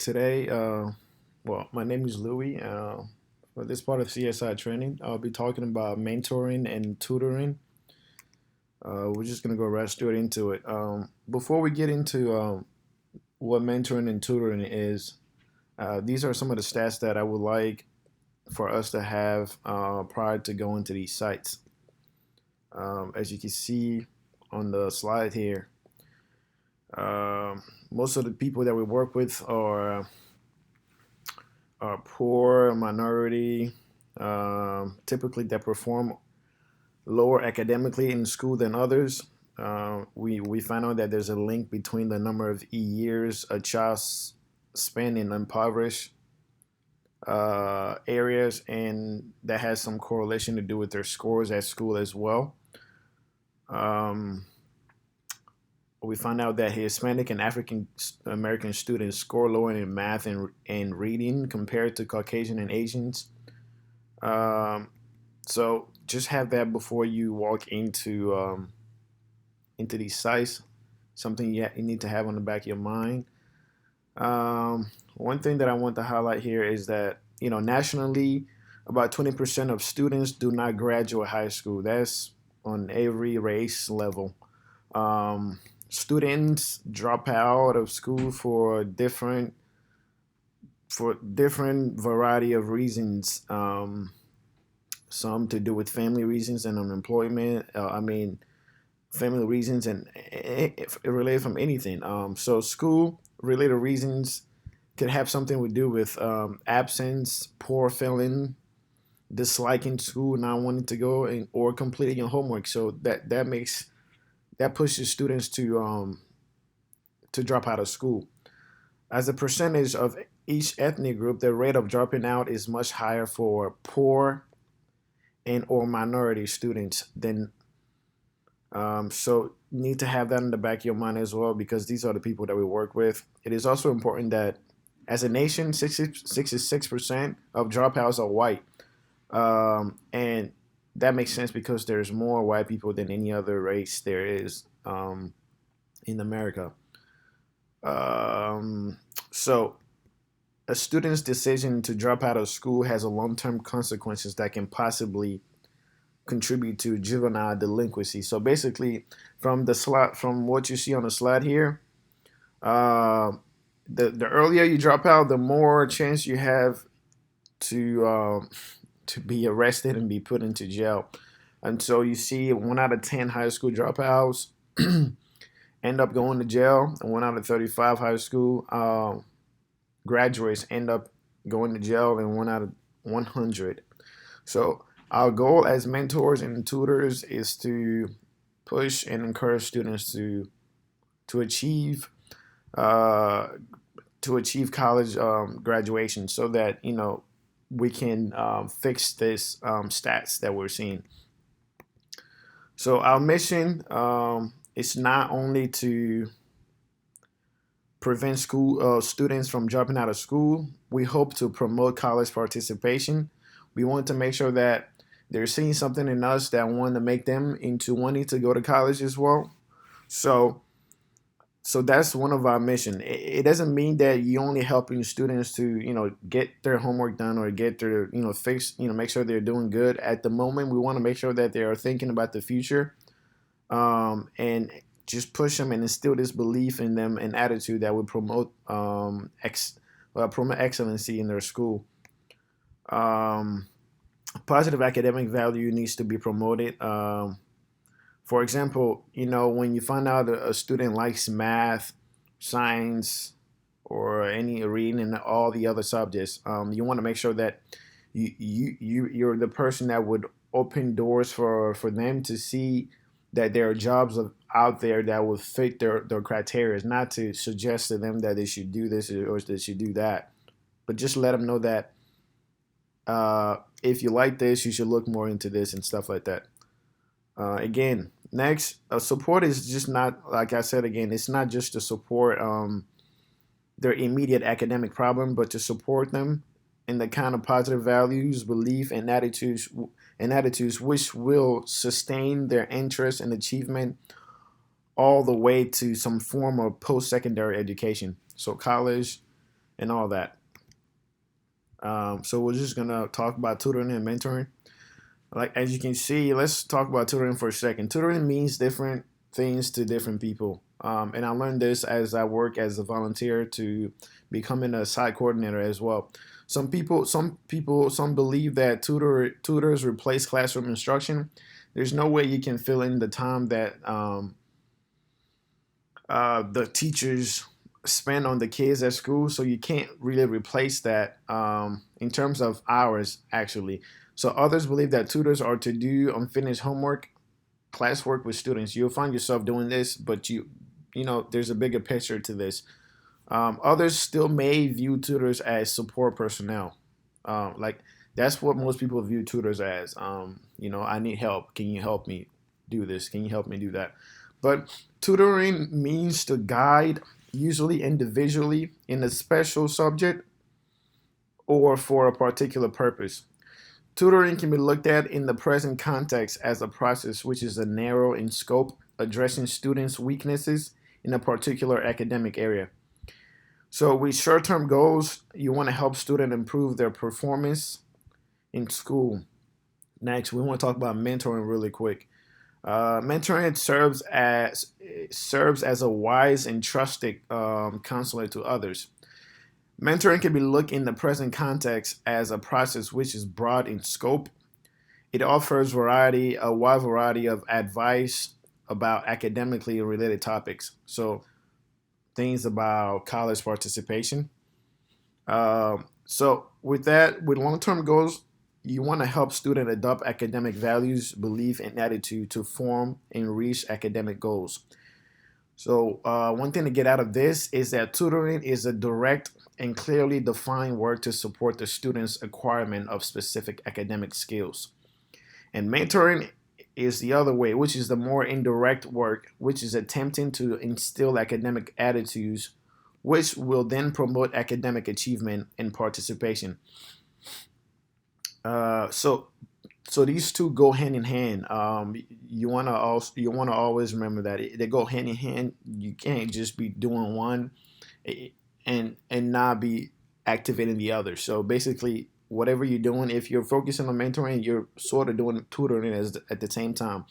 Today, my name is Louis. For this part of CSI Training, I'll be talking about mentoring and tutoring. We're just gonna go right straight into it. Before we get into what mentoring and tutoring is, these are some of the stats that I would like for us to have prior to going to these sites. As you can see on the slide here, most of the people that we work with are poor, minority, typically that perform lower academically in school than others. We find out that there's a link between the number of years a child spend in impoverished areas, and that has some correlation to do with their scores at school as well. Um, we find out that Hispanic and African American students score lower in math and reading compared to Caucasian and Asians. Um, so just have that before you walk into these sites. Something you need to have on the back of your mind. One thing that I want to highlight here is that nationally, about 20% of students do not graduate high school. That's on every race level. Students drop out of school for different variety of reasons. Some to do with family reasons and unemployment. Family reasons and it related from anything. So school related reasons could have something to do with absence, poor feeling, disliking school, not wanting to go, or completing your homework. So that pushes students to drop out of school. As a percentage of each ethnic group, the rate of dropping out is much higher for poor and or minority students than so need to have that in the back of your mind as well, because these are the people that we work with. It is also important that as a nation, 66% of dropouts are white. And that makes sense because there's more white people than any other race there is in America. Um, so a student's decision to drop out of school has a long-term consequences that can possibly contribute to juvenile delinquency. So basically, from what you see on the slide here, uh, the earlier you drop out, the more chance you have to be arrested and be put into jail. And so you see, 1 out of 10 high school dropouts end up going to jail, and 1 out of 35 high school graduates end up going to jail, and 1 out of 100. So our goal as mentors and tutors is to push and encourage students to achieve uh, to achieve college graduation, so that we can fix this stats that we're seeing. So our mission is not only to prevent school students from dropping out of school. We hope to promote college participation. We want to make sure that they're seeing something in us that want to make them into wanting to go to college as well. So so that's one of our mission. It doesn't mean that you only helping students to get their homework done or get their fix make sure they're doing good at the moment. We want to make sure that they are thinking about the future, and just push them and instill this belief in them and attitude that would promote excellency in their school. Um, Positive academic value needs to be promoted. For example, when you find out a student likes math, science, or any reading and all the other subjects, you want to make sure that you're the person that would open doors for them to see that there are jobs out there that will fit their criteria, not to suggest to them that they should do this or they should do that, but just let them know that if you like this, you should look more into this and stuff like that. Again, next, support is just not, like I said again, it's not just to support their immediate academic problem, but to support them in the kind of positive values, belief, and attitudes which will sustain their interest and achievement all the way to some form of post-secondary education. So college and all that. So we're just gonna talk about tutoring and mentoring. Like as you can see, let's talk about tutoring for a second. Tutoring means different things to different people, and I learned this as I work as a volunteer to becoming a site coordinator as well. Some believe that tutors replace classroom instruction. There's no way you can fill in the time that the teachers spend on the kids at school, so you can't really replace that in terms of hours, actually. So others believe that tutors are to do unfinished homework, classwork with students. You'll find yourself doing this, but you know, there's a bigger picture to this. Others still may view tutors as support personnel. Like that's what most people view tutors as. You know, I need help. Can you help me do this? Can you help me do that? But tutoring means to guide, usually individually, in a special subject or for a particular purpose. Tutoring can be looked at in the present context as a process which is a narrow in scope, addressing students' weaknesses in a particular academic area. So, with short term goals, you want to help students improve their performance in school. Next, we want to talk about mentoring really quick. Mentoring serves as a wise and trusted counselor to others. Mentoring can be looked in the present context as a process which is broad in scope. It offers a wide variety of advice about academically related topics. So things about college participation. So with that, with long-term goals, you want to help students adopt academic values, belief, and attitude to form and reach academic goals. So one thing to get out of this is that tutoring is a direct and clearly defined work to support the student's acquirement of specific academic skills. And mentoring is the other way, which is the more indirect work, which is attempting to instill academic attitudes, which will then promote academic achievement and participation. So these two go hand in hand. You wanna always remember that they go hand in hand. You can't just be doing one and not be activating the other. So basically, whatever you're doing, if you're focusing on mentoring, you're sort of doing tutoring at the same time.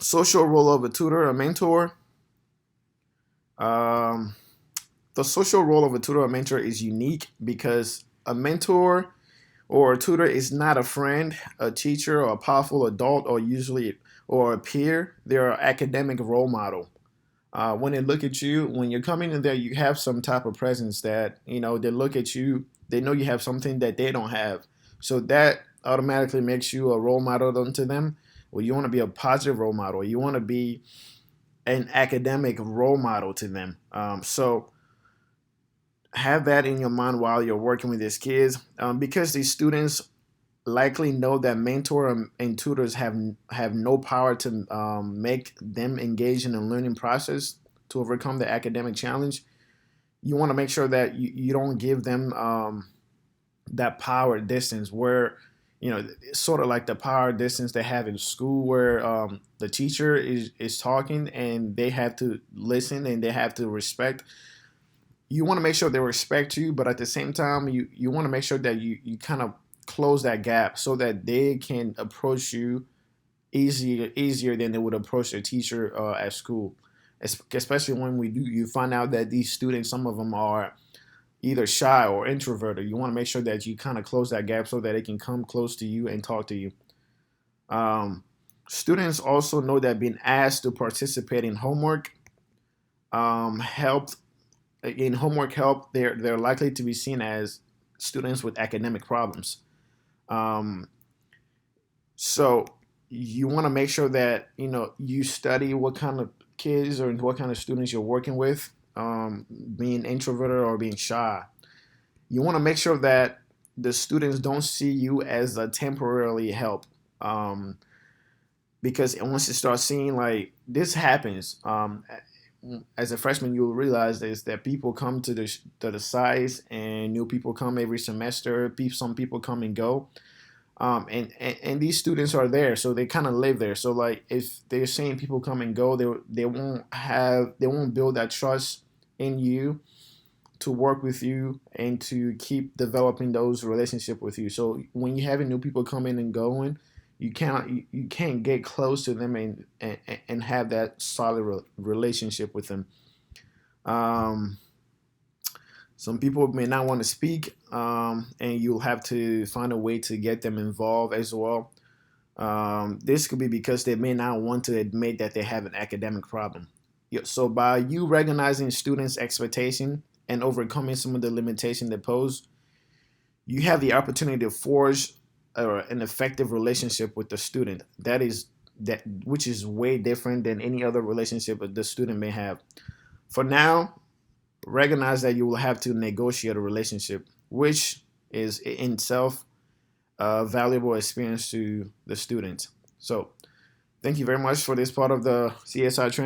Social role of a tutor, a mentor. Um, the social role of a tutor or mentor is unique because a mentor or a tutor is not a friend, a teacher, or a powerful adult, or a peer. They're an academic role model. When they look at you, when you're coming in there, you have some type of presence that, you know, they look at you, they know you have something that they don't have. So that automatically makes you a role model to them. Well, you want to be a positive role model. You want to be an academic role model to them. So have that in your mind while you're working with these kids, because these students likely know that mentor and tutors have no power to make them engage in the learning process to overcome the academic challenge. You want to make sure that you don't give them that power distance where, you know, it's sort of like the power distance they have in school where the teacher is talking and they have to listen and they have to respect. You want to make sure they respect you, but at the same time, you want to make sure that you kind of close that gap so that they can approach you easier than they would approach their teacher at school. Especially when you find out that these students, some of them are either shy or introverted. You want to make sure that you kind of close that gap so that they can come close to you and talk to you. Students also know that being asked to participate in homework helped in homework help. They're likely to be seen as students with academic problems. Um, so you want to make sure that, you know, you study what kind of kids or what kind of students you're working with, being introverted or being shy. You want to make sure that the students don't see you as a temporarily help. Because once you start seeing like this happens, as a freshman, you'll realize is that people come to the sites and new people come every semester. Some people come and go, and these students are there, so they kind of live there. So like if they're seeing people come and go, they won't build that trust in you to work with you and to keep developing those relationships with you. So when you having new people coming and going, you can't get close to them and have that solid relationship with them. Um, some people may not want to speak, and you'll have to find a way to get them involved as well. This could be because they may not want to admit that they have an academic problem. So by you recognizing students' expectation and overcoming some of the limitation they pose, you have the opportunity to forge an effective relationship with the student. Which is way different than any other relationship that the student may have. For now, recognize that you will have to negotiate a relationship, which is in itself a valuable experience to the student. So, thank you very much for this part of the CSI training.